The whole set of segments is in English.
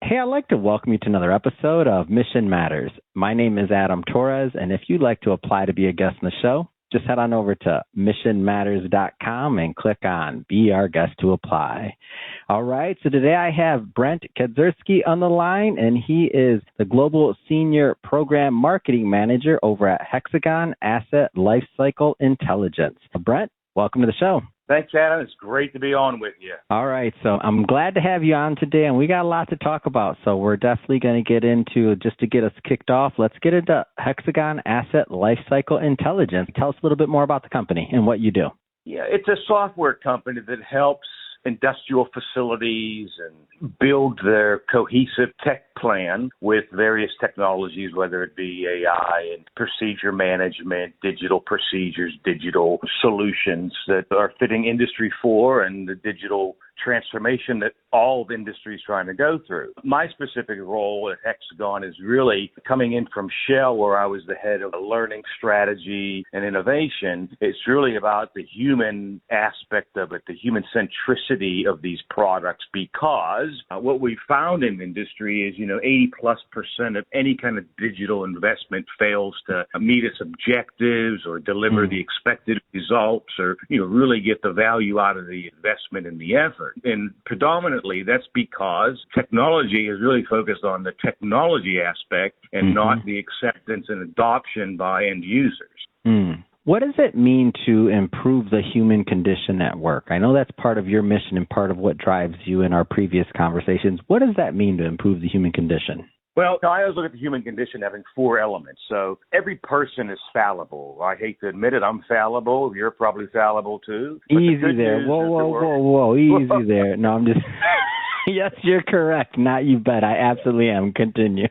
Hey, I'd like to welcome you to another episode of Mission Matters. My name is Adam Torres, and if you'd like to apply to be a guest on the show, just head on over to missionmatters.com and click on Be Our Guest to apply. All right, so today I have Brent Kedzierski on the line, and he is the Global Senior Program Marketing Manager over at Hexagon Asset Lifecycle Intelligence. Brent, welcome to the show. Thanks, Adam. It's great to be on with you. All right. So I'm glad to have you on today, and we got a lot to talk about. So we're definitely going to get into, just to get us kicked off, let's get into Hexagon Asset Lifecycle Intelligence. Tell us a little bit more about the company and what you do. Yeah, it's a software company that helps industrial facilities and build their cohesive tech plan with various technologies, whether it be AI and procedure management, digital procedures, digital solutions that are fitting Industry 4 and the digital transformation that all of industry is trying to go through. My specific role at Hexagon is really coming in from Shell, where I was the head of learning strategy and innovation. It's really about the human aspect of it, the human centricity of these products, because what we found in industry is, 80+% of any kind of digital investment fails to meet its objectives or deliver the expected results or, really get the value out of the investment and the effort. And predominantly that's because technology is really focused on the technology aspect and not the acceptance and adoption by end users. What does it mean to improve the human condition at work? I know that's part of your mission and part of what drives you in our previous conversations. What does that mean to improve the human condition? Well, I always look at the human condition having 4 elements. So every person is fallible. I hate to admit it, I'm fallible. You're probably fallible too. Easy there. Whoa. Easy there. No, I'm just... Yes, you're correct. Not you bet. I absolutely am. Continue.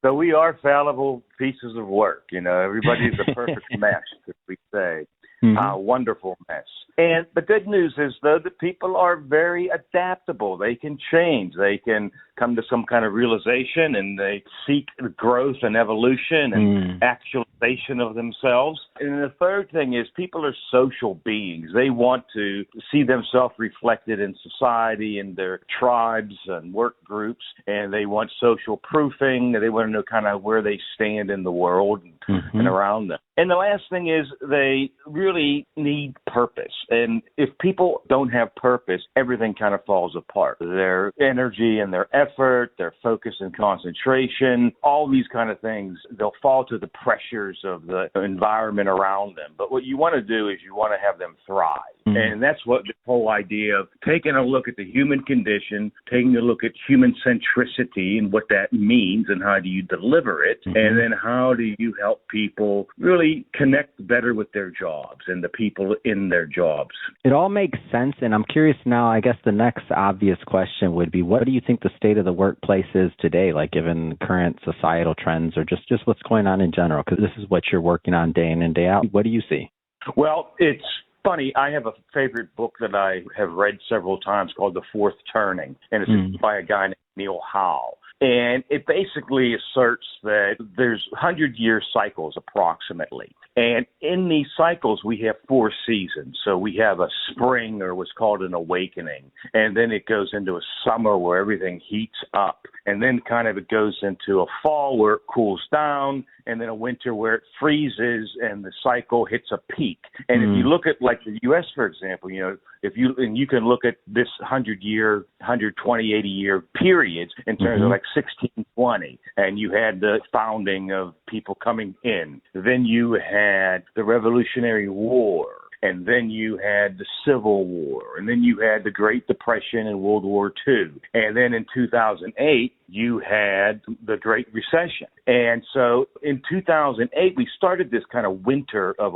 So we are fallible pieces of work. Everybody's a perfect mess, as we say. Wonderful mess. And the good news is, though, that people are very adaptable. They can change. They can come to some kind of realization, and they seek growth and evolution and actualization of themselves. And the third thing is, people are social beings. They want to see themselves reflected in society, in their tribes and work groups, and they want social proofing. They want to know kind of where they stand in the world and around them. And the last thing is, they really need purpose. And if people don't have purpose, everything kind of falls apart. Their energy and their effort, their focus and concentration, all these kind of things, they'll fall to the pressures of the environment around them. But what you want to do is you want to have them thrive. And that's what the whole idea of taking a look at the human condition, taking a look at human centricity and what that means and how do you deliver it, and then how do you help people really connect better with their jobs and the people in their jobs. It all makes sense, and I'm curious now, I guess the next obvious question would be, what do you think the state of the workplace is today, like given current societal trends or just what's going on in general? Because this is what you're working on day in and day out. What do you see? Well, it's funny. I have a favorite book that I have read several times called The Fourth Turning, and it's by a guy named Neil Howe. And it basically asserts that there's 100-year cycles approximately. And in these cycles, we have 4 seasons. So we have a spring, or what's called an awakening. And then it goes into a summer where everything heats up. And then kind of it goes into a fall where it cools down. And then a winter where it freezes and the cycle hits a peak. And if you look at like the U.S., for example, you can look at this 100-year, 120, 80-year periods in terms of like 1620, and you had the founding of people coming in. Then you had the Revolutionary War. And then you had the Civil War, and then you had the Great Depression and World War II. And then in 2008, you had the Great Recession. And so in 2008, we started this kind of winter of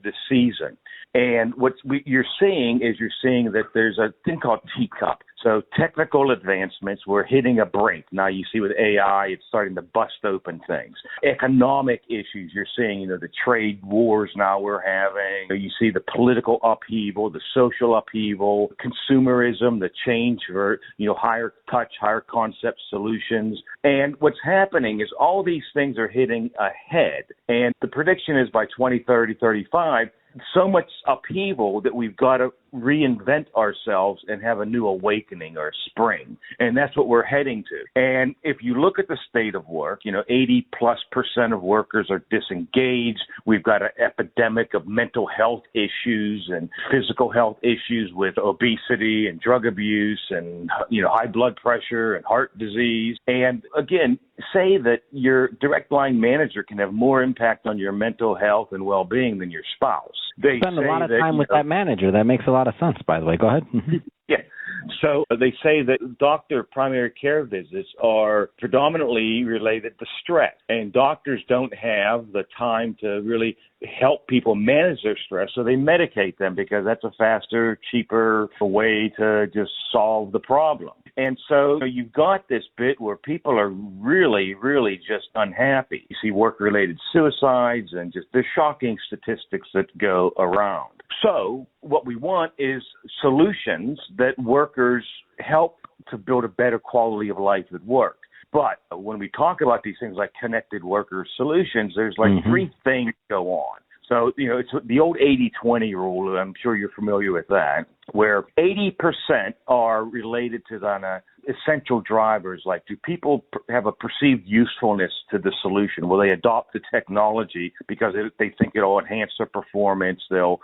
this season. And what you're seeing that there's a thing called teacup. So technical advancements, we're hitting a brink. Now you see with AI, it's starting to bust open things. Economic issues, you're seeing, the trade wars now we're having. You see the political upheaval, the social upheaval, consumerism, the change for, higher touch, higher concept solutions. And what's happening is all these things are hitting ahead. And the prediction is by 2030, 35, so much upheaval that we've got to reinvent ourselves and have a new awakening or spring. And that's what we're heading to. And if you look at the state of work, 80+% of workers are disengaged. We've got an epidemic of mental health issues and physical health issues with obesity and drug abuse and, high blood pressure and heart disease. And again, say that your direct line manager can have more impact on your mental health and well-being than your spouse. They spend a lot of time with that manager. That makes a lot of sense, by the way. Go ahead. Yeah. So they say that doctor primary care visits are predominantly related to stress, and doctors don't have the time to really help people manage their stress, so they medicate them because that's a faster, cheaper way to just solve the problem. And so you've got this bit where people are really, really just unhappy. You see work-related suicides and just the shocking statistics that go around. So what we want is solutions that workers help to build a better quality of life at work. But when we talk about these things like connected worker solutions, there's three things go on. So, it's the old 80-20 rule. I'm sure you're familiar with that, where 80% are related to essential drivers, like do people have a perceived usefulness to the solution? Will they adopt the technology because they think it'll enhance their performance? They'll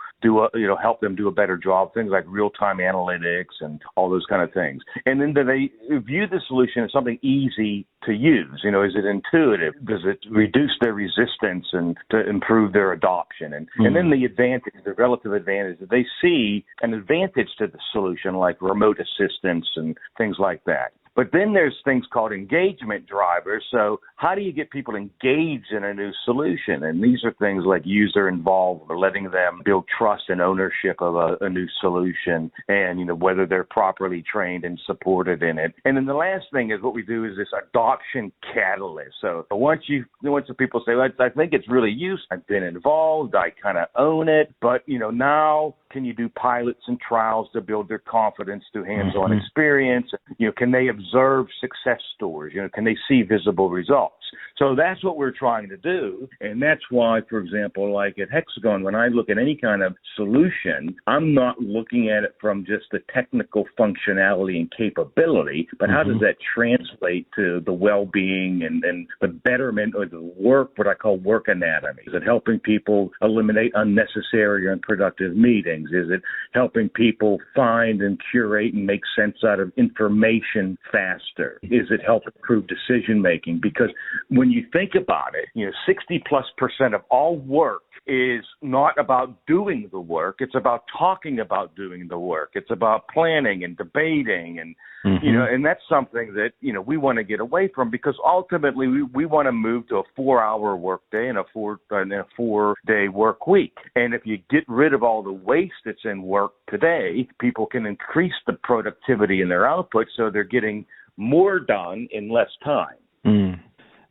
help them do a better job, things like real-time analytics and all those kind of things. And then do they view the solution as something easy to use? Is it intuitive? Does it reduce their resistance and to improve their adoption? And then the relative advantage, that they see an advantage to the solution, like remote assistance and things like that. But then there's things called engagement drivers. So how do you get people engaged in a new solution? And these are things like user involved, or letting them build trust and ownership of a new solution, and whether they're properly trained and supported in it. And then the last thing is what we do is this adoption catalyst. So once the people say, well, I think it's really useful, I've been involved, I kind of own it, but now can you do pilots and trials to build their confidence through hands-on experience? Can they observe success stories? Can they see visible results? So that's what we're trying to do. And that's why, for example, like at Hexagon, when I look at any kind of solution, I'm not looking at it from just the technical functionality and capability, but how does that translate to the well-being and the betterment of the work, what I call work anatomy? Is it helping people eliminate unnecessary or unproductive meetings? Is it helping people find and curate and make sense out of information faster? Is it help improve decision making? Because when you think about it, 60+% of all work is not about doing the work. It's about talking about doing the work. It's about planning and debating and, and that's something that, we want to get away from, because ultimately we want to move to a 4-hour workday and a 4-day work week. And if you get rid of all the waste that's in work today, people can increase the productivity in their output, so they're getting more done in less time.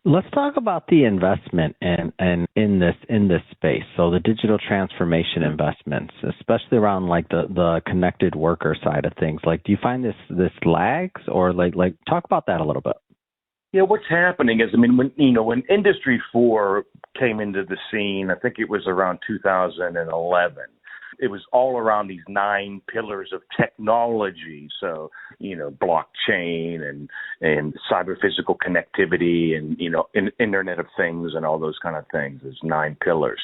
Let's talk about the investment in this space. So the digital transformation investments, especially around like the connected worker side of things. Like, do you find this lags, or like talk about that a little bit? Yeah, what's happening is, when Industry 4 came into the scene, I think it was around 2011. It was all around these 9 pillars of technology. So, blockchain and cyber physical connectivity and, Internet of Things and all those kind of things. There's 9 pillars.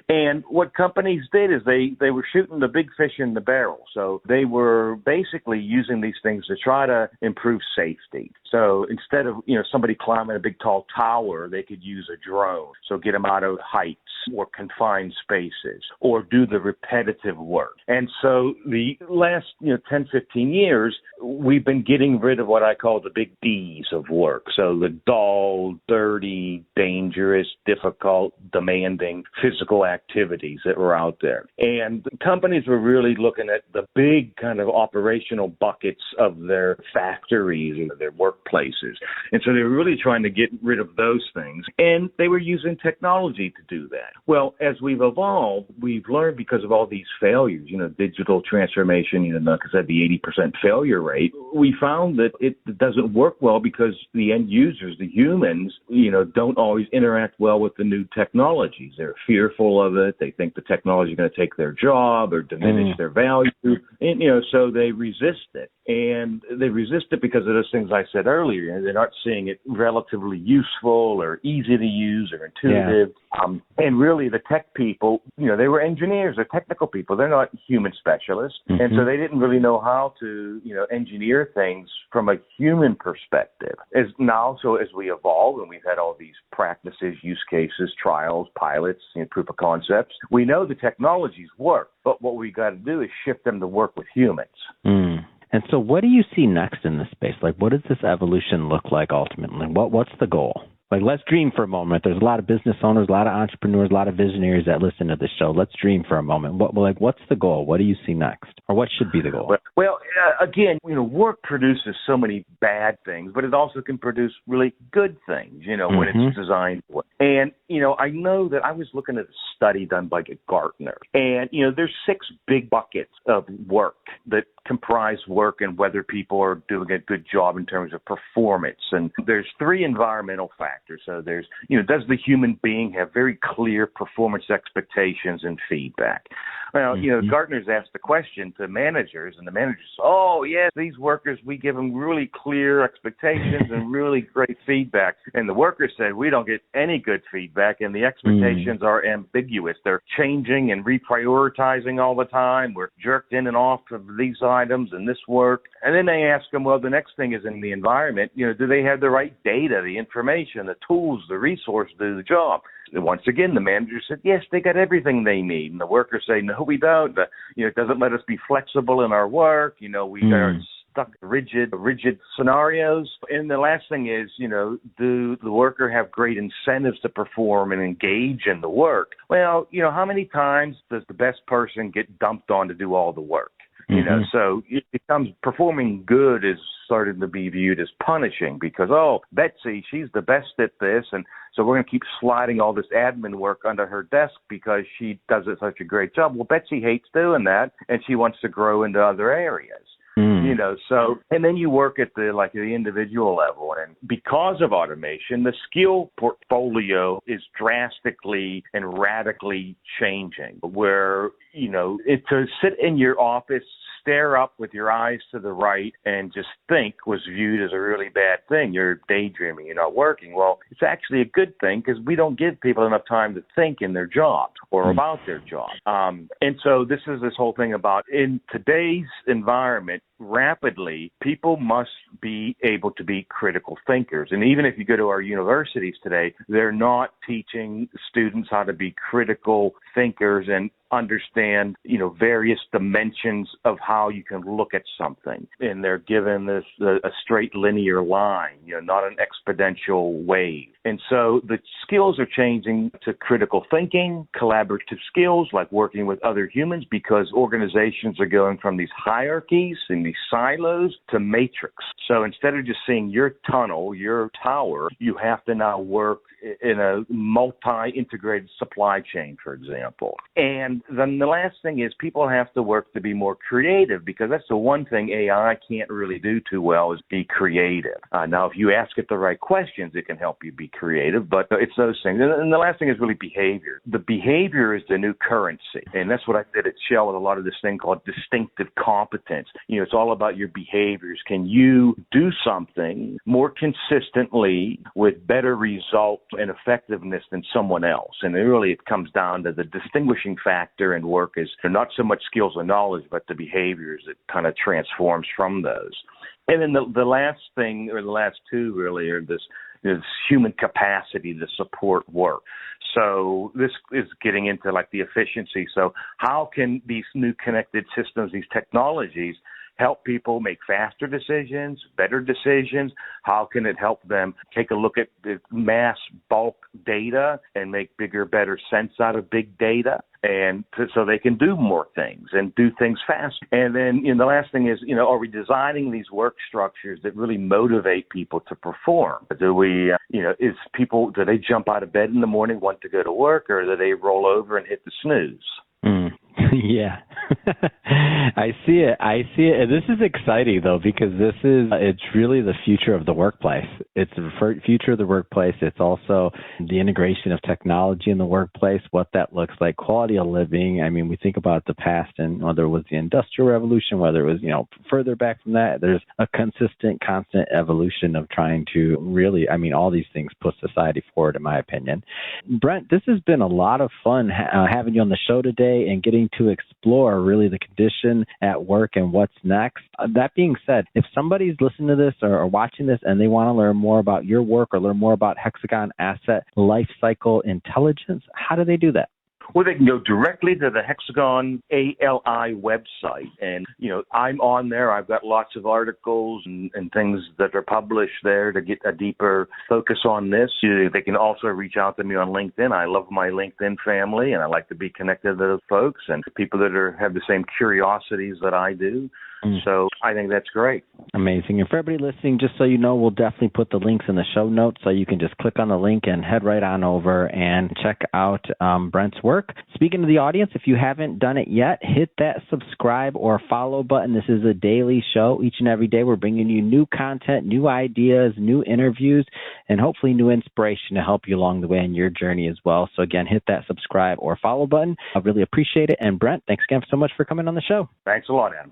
And what companies did is they were shooting the big fish in the barrel. So they were basically using these things to try to improve safety. So instead of, somebody climbing a big tall tower, they could use a drone. So get them out of heights or confined spaces, or do the repetitive work. And so the last 10, 15 years, we've been getting rid of what I call the big D's of work. So the dull, dirty, dangerous, difficult, demanding physical activities that were out there. And companies were really looking at the big kind of operational buckets of their factories and their work workplaces. And so they were really trying to get rid of those things. And they were using technology to do that. Well, as we've evolved, we've learned because of all these failures, digital transformation, like I said, the 80% failure rate, we found that it doesn't work well because the end users, the humans, don't always interact well with the new technologies. They're fearful of it. They think the technology is going to take their job or diminish their value. And, so they resist it. And they resist it because of those things I said earlier. They're not seeing it relatively useful or easy to use or intuitive. Yeah. And really the tech people, they were engineers, they're technical people. They're not human specialists. Mm-hmm. And so they didn't really know how to, engineer things from a human perspective. As we evolve and we've had all these practices, use cases, trials, pilots, proof of concepts, we know the technologies work. But what we got to do is shift them to work with humans. Mm. And so what do you see next in this space? Like, what does this evolution look like ultimately? What's the goal? Like, let's dream for a moment. There's a lot of business owners, a lot of entrepreneurs, a lot of visionaries that listen to the show. Let's dream for a moment. What's the goal? What do you see next? Or what should be the goal? Well, again, work produces so many bad things, but it also can produce really good things, when it's designed for. And, I know that I was looking at a study done by Gartner. And, there's 6 big buckets of work that comprise work and whether people are doing a good job in terms of performance. And there's 3 environmental factors. So there's, does the human being have very clear performance expectations and feedback? Well, Gartner's asked the question to managers, and the managers, oh, yes, these workers, we give them really clear expectations and really great feedback. And the workers said, we don't get any good feedback, and the expectations are ambiguous. They're changing and reprioritizing all the time. We're jerked in and off of these items and this work. And then they ask them, well, the next thing is in the environment, do they have the right data, the information, the tools, the resources to do the job? And once again, the manager said, yes, they got everything they need. And the workers say, no, we don't. It doesn't let us be flexible in our work. We are stuck in rigid scenarios. And the last thing is, do the worker have great incentives to perform and engage in the work? Well, how many times does the best person get dumped on to do all the work? So it becomes performing good is starting to be viewed as punishing because, Betsy, she's the best at this. And so we're going to keep sliding all this admin work under her desk because she does such a great job. Well, Betsy hates doing that, and she wants to grow into other areas. So, and then you work at the individual level. And because of automation, the skill portfolio is drastically and radically changing where, to sit in your office, stare up with your eyes to the right and just think was viewed as a really bad thing. You're daydreaming, you're not working. Well, it's actually a good thing because we don't give people enough time to think in their job or about their job. And so this is this whole thing about in today's environment, rapidly, people must be able to be critical thinkers. And even if you go to our universities today, they're not teaching students how to be critical thinkers and understand, various dimensions of how you can look at something. And they're given this a straight linear line, not an exponential wave. And so the skills are changing to critical thinking, collaborative skills like working with other humans because organizations are going from these hierarchies and these silos to matrix. So instead of just seeing your tunnel, your tower, you have to now work in a multi-integrated supply chain, for example. And then the last thing is people have to work to be more creative because that's the one thing AI can't really do too well is be creative. Now, if you ask it the right questions, it can help you be creative, but it's those things. And the last thing is really behavior. The behavior is the new currency. And that's what I did at Shell with a lot of this thing called distinctive competence. It's all about your behaviors. Can you do something more consistently with better results and effectiveness than someone else? And really it comes down to the distinguishing factor in work is not so much skills and knowledge, but the behaviors that kind of transforms from those. And then the last thing, or the last two really, are this human capacity to support work. So this is getting into like the efficiency. So how can these new connected systems, these technologies, help people make faster decisions, better decisions? How can it help them take a look at the mass bulk data and make bigger, better sense out of big data? And so they can do more things and do things faster. And then, the last thing is, are we designing these work structures that really motivate people to perform? Do we, do they jump out of bed in the morning, want to go to work, or do they roll over and hit the snooze? Yeah, I see it. And this is exciting, though, because it's really the future of the workplace. It's the future of the workplace. It's also the integration of technology in the workplace, what that looks like, quality of living. I mean, we think about the past and whether it was the Industrial Revolution, whether it was, further back from that, there's a constant evolution of trying to really, all these things push society forward, in my opinion. Brent, this has been a lot of fun having you on the show today and getting to explore really the condition at work and what's next. That being said, if somebody's listening to this or watching this and they want to learn more about your work or learn more about Hexagon Asset Lifecycle Intelligence, how do they do that? Well, they can go directly to the Hexagon ALI website. And, I'm on there. I've got lots of articles and things that are published there to get a deeper focus on this. They can also reach out to me on LinkedIn. I love my LinkedIn family, and I like to be connected to those folks and people that have the same curiosities that I do. So I think that's great. Amazing. And for everybody listening, just so you know, we'll definitely put the links in the show notes so you can just click on the link and head right on over and check out Brent's work. Speaking to the audience, if you haven't done it yet, hit that subscribe or follow button. This is a daily show. Each and every day we're bringing you new content, new ideas, new interviews, and hopefully new inspiration to help you along the way in your journey as well. So again, hit that subscribe or follow button. I really appreciate it. And Brent, thanks again so much for coming on the show. Thanks a lot, Adam.